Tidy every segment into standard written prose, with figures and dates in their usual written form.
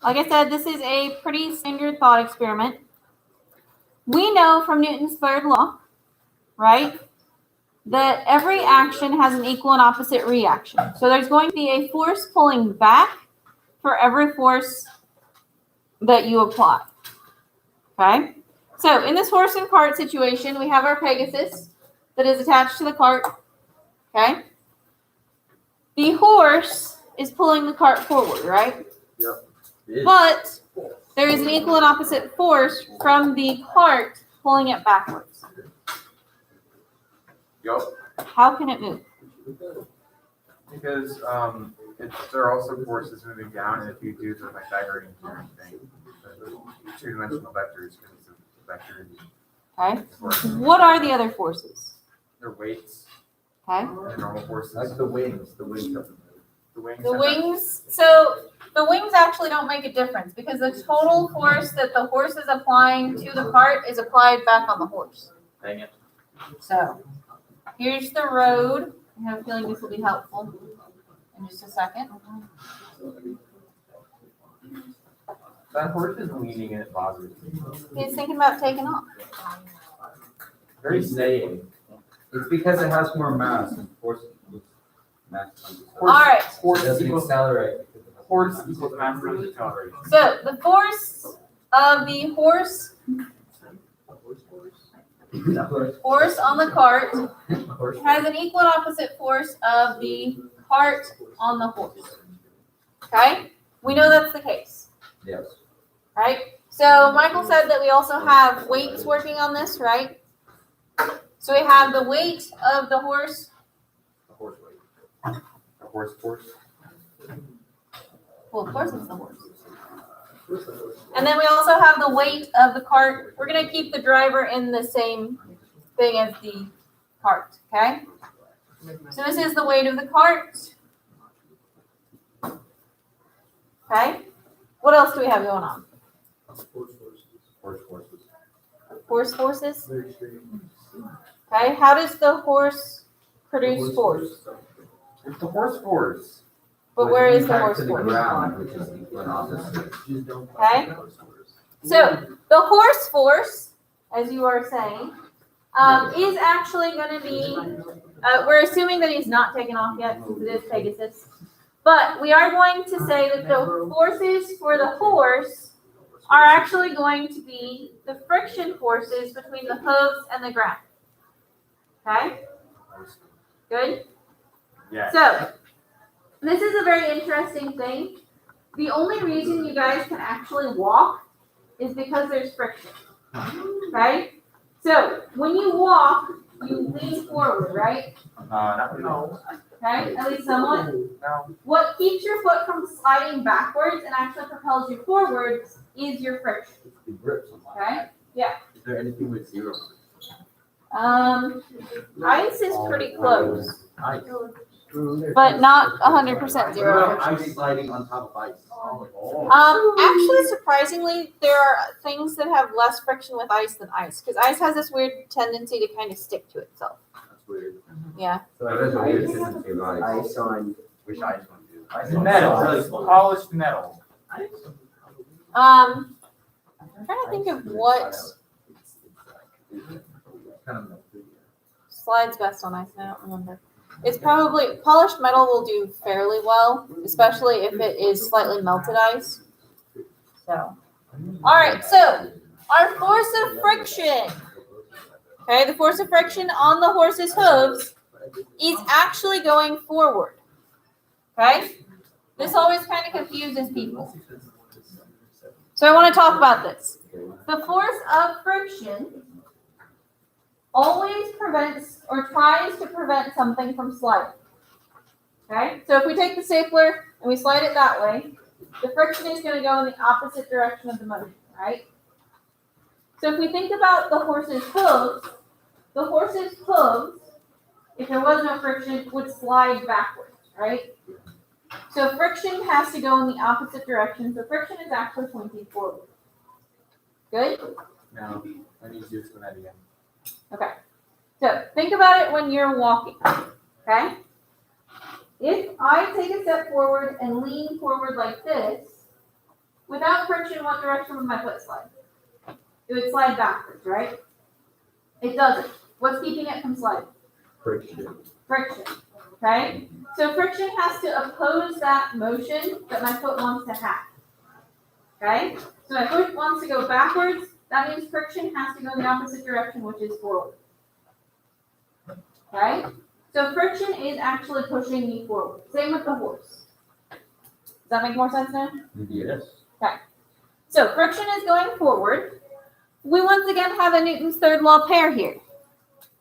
Like I said, this is a pretty standard thought experiment. We know from Newton's third law, right, that every action has an equal and opposite reaction. So there's going to be a force pulling back for every force that you apply. Okay? So in this horse and cart situation, we have our Pegasus that is attached to the cart. Okay? The horse is pulling the cart forward, right? Yep. But there is an equal and opposite force from the cart pulling it backwards. Yep. How can it move? Because there are also forces moving down, and if you do the Pythagorean theorem thing, the two-dimensional vectors, because of vectors. Okay? What are the other forces? Their weights. Okay? And normal forces. Like the wings. The wings have to move. The wings. The wings, so the wings actually don't make a difference because the total force that the horse is applying to the cart is applied back on the horse. Dang it. So here's the road. I have a feeling this will be helpful in just a second. That horse is leaning in it positively. He's thinking about taking off. Very steady. It's because it has more mass and force. Mass. All right. It Horse doesn't equals accelerate. horse equals mass times acceleration. So the force of the horse on the cart has an equal and opposite force of the cart on the horse. Okay? We know that's the case. Yes. Right? So Michael said that we also have weights working on this, right? So we have the weight of the horse. The horse weight. The horse force. Well, of course it's the horse. And then we also have the weight of the cart. We're going to keep the driver in the same thing as the cart, okay? So this is the weight of the cart. Okay? What else do we have going on? Horse forces. Horse forces? Okay, how does the horse produce force? It's the horse force. But where is the horse to the force? ground, which is equal and opposite. Okay? So the horse force, as you are saying, is actually going to be, we're assuming that he's not taken off yet since it is Pegasus. But we are going to say that the forces for the horse are actually going to be the friction forces between the hooves and the ground. Okay? Good? Yeah. So, this is a very interesting thing. The only reason you guys can actually walk is because there's friction. Okay? So, when you walk, you lean forward, right? Not really. Okay? At least somewhat. No. What keeps your foot from sliding backwards and actually propels you forwards is your friction. It grips on Okay? Yeah. Is there anything with zero? Ice is pretty close, Ice. but not 100% zero. Ice sliding on top of ice. Actually, surprisingly, there are things that have less friction with ice than ice, because ice has this weird tendency to kind of stick to itself. That's weird. Yeah. That is a weird tendency of ice. Ice on. Wish ice would do. Ice It's metal, really polished metal. I'm trying to think of what Kind of melted. slides best on ice. I don't remember. It's probably polished metal will do fairly well, especially if it is slightly melted ice. So, all right. So, our force of friction. Okay, the force of friction on the horse's hooves is actually going forward. Okay, this always kind of confuses people. So I want to talk about this. The force of friction always prevents or tries to prevent something from sliding. Okay, so if we take the stapler and we slide it that way, the friction is going to go in the opposite direction of the motion, right? So if we think about the horse's hooves, if there was no friction, would slide backwards, right? So friction has to go in the opposite direction. So friction is actually pointing forward. Good? No. I need to explain that again. Okay. So think about it when you're walking. Okay? If I take a step forward and lean forward like this, without friction, what direction would my foot slide? It would slide backwards, right? It doesn't. What's keeping it from sliding? Friction. Friction, okay? So friction has to oppose that motion that my foot wants to have, okay? So my foot wants to go backwards, that means friction has to go in the opposite direction, which is forward, okay? So friction is actually pushing me forward. Same with the horse. Does that make more sense now? Yes. So friction is going forward. We once again have a Newton's third law pair here.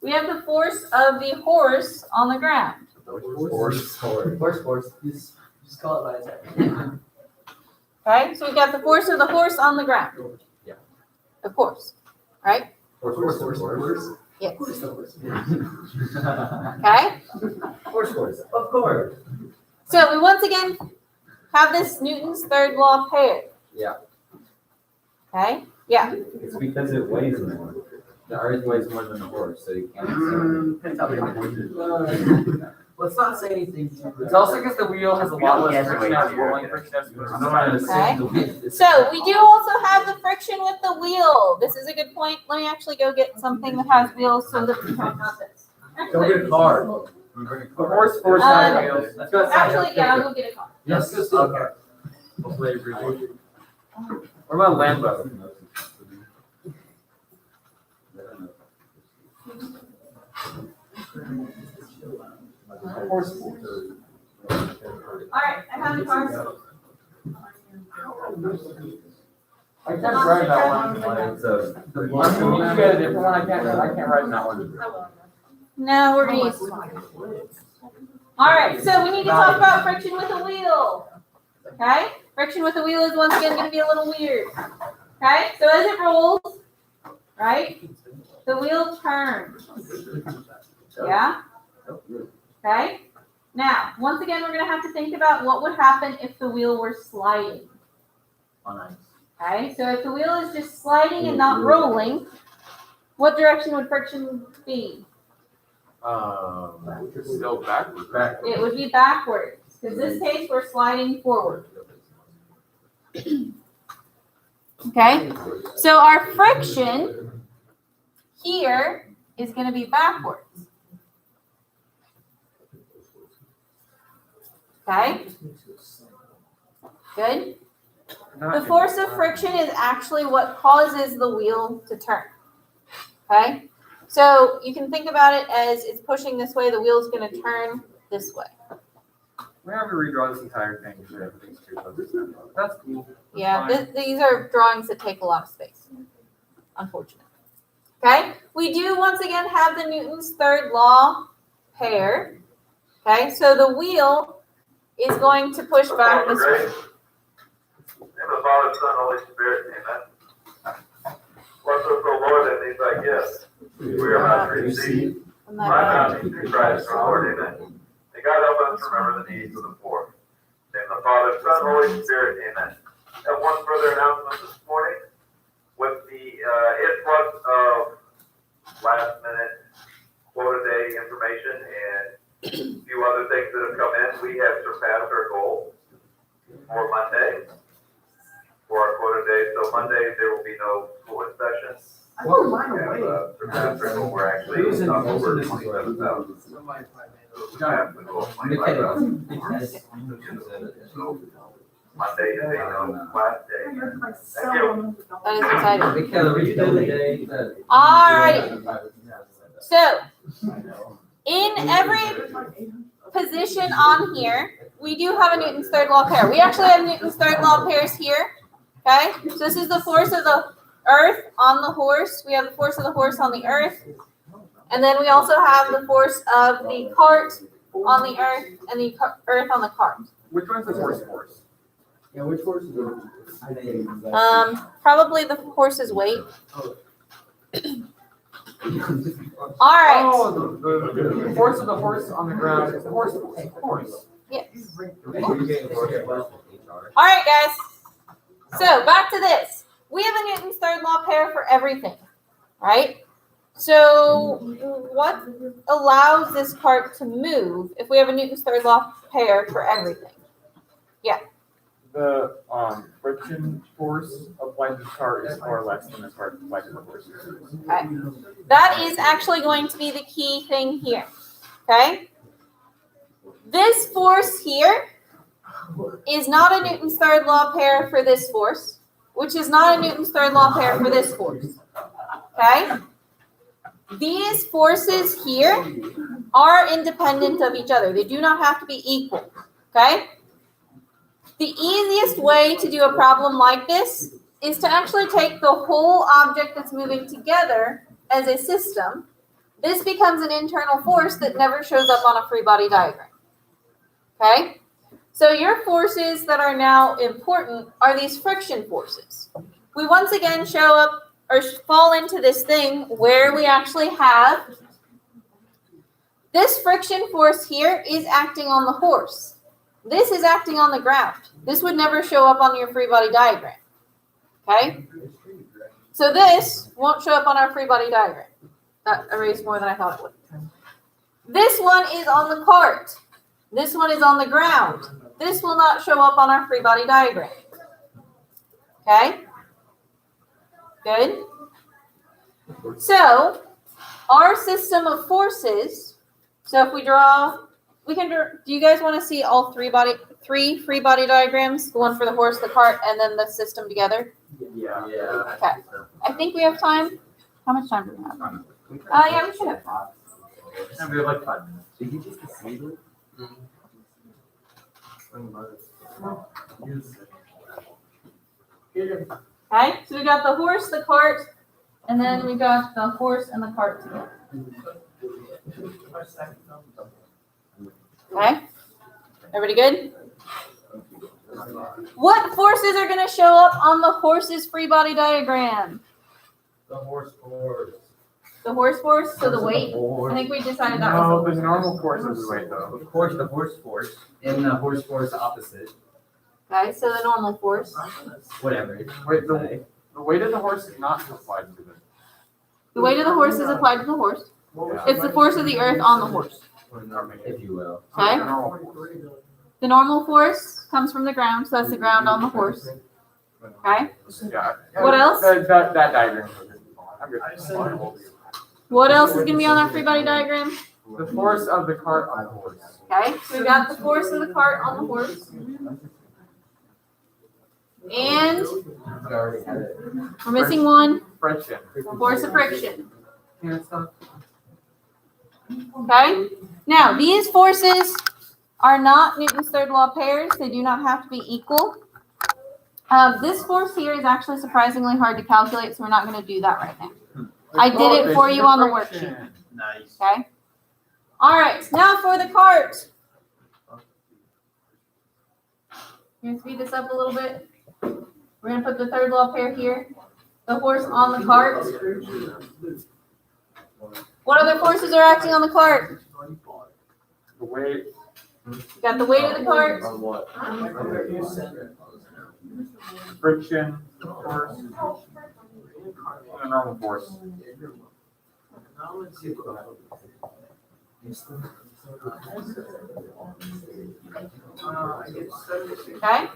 We have the force of the horse on the ground. Horse. Just call it by its name. Okay, so we've got the force of the horse on the ground. Yeah. Of course, right? Horse. Yes. Horse, the horse. Okay, Horse. Of course. so we once again have this Newton's third law pair. Yeah. Okay, yeah. It's because it weighs more. The earth weighs more than the horse, so you can't. Depends how big. Let's not say anything too. It's also because the wheel has a lot less friction as rolling friction as I'm trying to say the weight. So we do also have the friction with the wheel. This is a good point. Let me actually go get something that has wheels so that we can have this. Go get a car. The horse has wheels. Let's go outside. Actually, yeah, I'll go get a car. Let's go see. Okay. Hopefully I agree. What about Lambo? Horse. All right, I have the car. I can't ride that one. You got a different one. I can't ride that one. No, we're gonna use this one. All right, so we need to talk about friction with a wheel. Okay, friction with a wheel is once again going to be a little weird. Okay, so as it rolls, right, the wheel turns. Yeah. Okay. Now, once again, we're going to have to think about what would happen if the wheel were sliding. Okay, so if the wheel is just sliding and not rolling, what direction would friction be? Still backwards. It would be backwards. Because this case, we're sliding forward. Okay, so our friction here is going to be backwards. Okay, good. The force of friction is actually what causes the wheel to turn. Okay, so you can think about it as it's pushing this way, the wheel's going to turn this way. We have to redraw this entire thing because everything's too close. That's cool. Yeah, these are drawings that take a lot of space, unfortunately. Okay, we do once again have the Newton's third law pair. Okay, so the wheel is going to push back this way. In the Father, Son, Holy Spirit, amen. Bless us, O Lord, and these thy gifts. We are about to receive. From My that bounty through Christ our Lord, amen. May God help us to remember the needs of the poor. In the Father, Son, Holy Spirit, amen. Have one further announcement this morning. With the influx of last minute quota day information and a few other things that have come in, we have surpassed our goal for Monday, for our quota day. So Monday, there will be no school in session. Oh, mine We away. have surpassed our goal. We're actually over 27,000. Surpassed the goal, 25,000. So Monday is a class day. Thank you. That is exciting. Because we did the day that. Alrighty. So, in every position on here, we do have a Newton's third law pair. We actually have Newton's third law pairs here. Okay, so this is the force of the earth on the horse. We have the force of the horse on the earth. And then we also have the force of the cart on the earth and the earth on the cart. Which one's the horse force? Yeah, which horse is it? Probably the horse's weight. All right. Oh, the force of the horse on the ground is the horse force. Yes. All right, guys. So back to this. We have a Newton's third law pair for everything, right? So what allows this cart to move if we have a Newton's third law pair for everything? The friction force applied to the cart is far less than the cart applied to the horse. Okay. That is actually going to be the key thing here. Okay? This force here is not a Newton's third law pair for this force, which is not a Newton's third law pair for this force. Okay? These forces here are independent of each other. They do not have to be equal. Okay? The easiest way to do a problem like this is to actually take the whole object that's moving together as a system. This becomes an internal force that never shows up on a free body diagram. Okay? So your forces that are now important are these friction forces. We once again show up or fall into this thing where we actually have this friction force here is acting on the horse. This is acting on the ground. This would never show up on your free body diagram. Okay? So this won't show up on our free body diagram. That erased more than I thought it would. This one is on the cart. This one is on the ground. This will not show up on our free body diagram. Okay? Good? So, our system of forces, so if we draw, we can draw, do you guys want to see all three free body diagrams? The one for the horse, the cart, and then the system together? Yeah. Okay. I think we have time. How much time do we have? Yeah, we should have time. And we have like 5 minutes. Did you just disable it? Okay, so we got the horse, the cart, and then we got the horse and the cart together. Okay, everybody good? What forces are going to show up on the horse's free body diagram? The horse force. The horse force, so the weight? I think we decided that No, was the normal force is the weight though. Of course, the horse force and the horse force opposite. okay, so the normal force. Whatever. Wait, the weight of the horse is not applied to this. The weight of the horse is applied to the horse. It's the force of the earth on the horse. If you will. Okay? The normal force. The normal force comes from the ground, so that's the ground on the horse. Okay? Yeah. What else? That diagram. I'm good. What else is going to be on our free body diagram? The force of the cart on the horse. Okay, so we got the force of the cart on the horse. And I already had it. we're missing one, Friction. the force of friction. Okay? Now, these forces are not Newton's third law pairs. They do not have to be equal. This force here is actually surprisingly hard to calculate, so we're not going to do that right now. I did it for you on the worksheet. Nice. Okay? All right, now for the cart. You're going to speed this up a little bit. We're going to put the third law pair here. The horse on the cart. What other forces are acting on the cart? The weight. You got the weight of the cart. On what? Friction. Force. The normal force. Okay?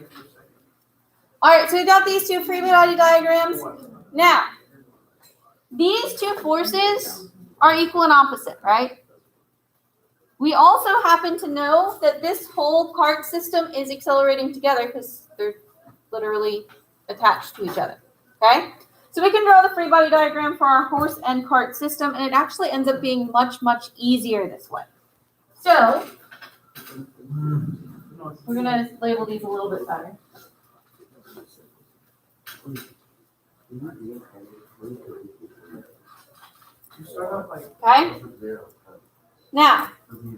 All right, so we got these two free body diagrams. Now, these two forces are equal and opposite, right? We also happen to know that this whole cart system is accelerating together because they're literally attached to each other, okay? So we can draw the free body diagram for our horse and cart system, and it actually ends up being much, much easier this way. So, we're going to label these a little bit better. Okay? Now,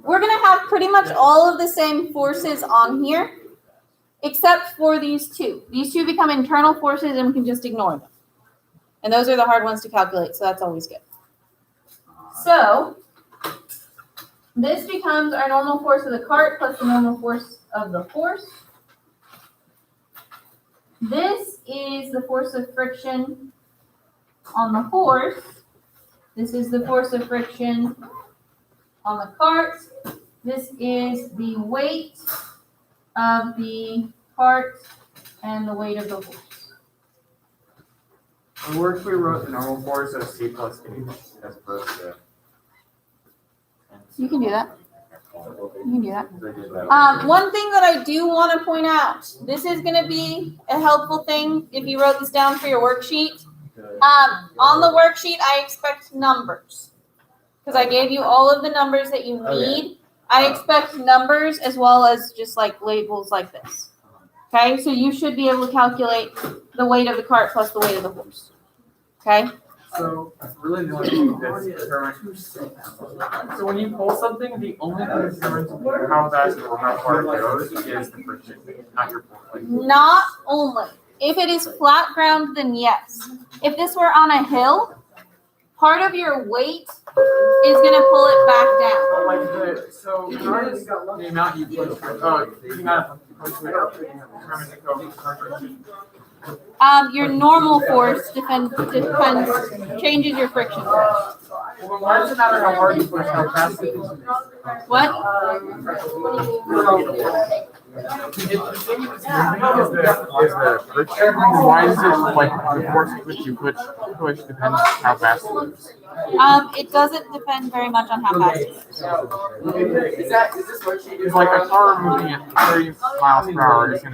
we're going to have pretty much all of the same forces on here, except for these two. These two become internal forces, and we can just ignore them. And those are the hard ones to calculate, so that's always good. So, this becomes our normal force of the cart plus the normal force of the horse. This is the force of friction on the horse. This is the force of friction on the cart. This is the weight of the cart and the weight of the horse. What if we wrote the normal force as C plus E as opposed to? You can do that. You can do that. So I did that. One thing that I do want to point out, this is going to be a helpful thing if you wrote this down for your worksheet. On the worksheet, I expect numbers because I gave you all of the numbers that you need. I expect numbers as well as just like labels like this. Okay, so you should be able to calculate the weight of the cart plus the weight of the horse. Okay. So really the only thing that's determined. So when you pull something, the only thing that determines How fast or how far it goes is the friction, not your pulling. Not only. If it is flat ground, then yes. If this were on a hill, part of your weight is going to pull it back down. Like so notice the amount you push, the amount you push it determines the coefficient. Your normal force depends changes your friction force. Well, why does it matter how hard you push, how fast it is? What? Is the friction, why is it like the force which you push depends how fast it is? It doesn't depend very much on how fast it is. is this worksheet? It's like a car moving at 30 miles per hour is going to